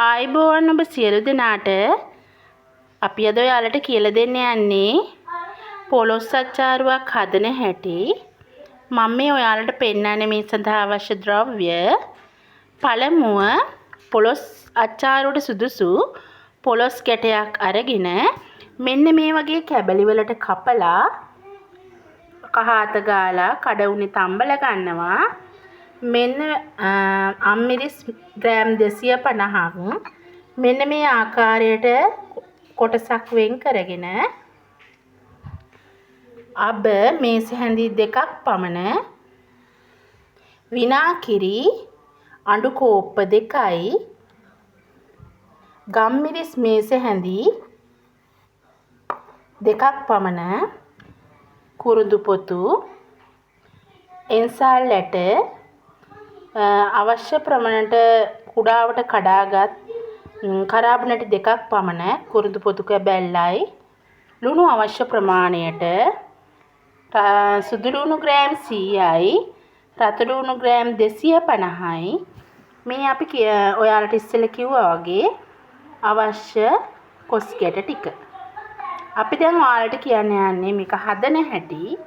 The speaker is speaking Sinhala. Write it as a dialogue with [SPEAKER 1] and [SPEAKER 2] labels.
[SPEAKER 1] ආයිබෝවන් ඔබ සියලු දෙනාට අපි අද ඔයාලට කියලා දෙන්න යන්නේ පොලොස් අච්චාරුවක් හදන හැටි. මම මේ ඔයාලට පෙන්නන්නේ මේ සඳහා අවශ්‍ය ද්‍රව්‍ය. පළමුව පොලොස් අච්චාරුවට සුදුසු පොලොස් කැටයක් අරගෙන මෙන්න මේ වගේ කැබලි වලට කපලා කහාත ගාලා කඩ උනේ තම්බලා ගන්නවා. මෙන්න අම්මිරිස් ග්‍රෑම් 250ක් මෙන්න මේ ආකාරයට කොටසක් වෙන් කරගෙන අබ මේස හැඳි දෙකක් පමණ විනාකිරි අඬු කෝප්ප 2යි ගම්මිරිස් මේස හැඳි දෙකක් පමණ කුරුඳු පොතු එන්සාල් ඇට අවශ්‍ය ප්‍රමාණයට කුඩාවට කඩාගත් කරාබු නැටි දෙකක් පමණ කුරුඳු පොතු කැබැල්ලයි ලුණු අවශ්‍ය ප්‍රමාණයට සුදු ලුණු ග්‍රෑම් 100යි රතු ලුණු ග්‍රෑම් 250යි මේ අපි ඔයාලට ඉස්සෙල්ලා කිව්වා වගේ අවශ්‍ය කොස් කැට ටික අපි දැන් ඔයාලට කියන්න යන්නේ මේක හදන හැටි.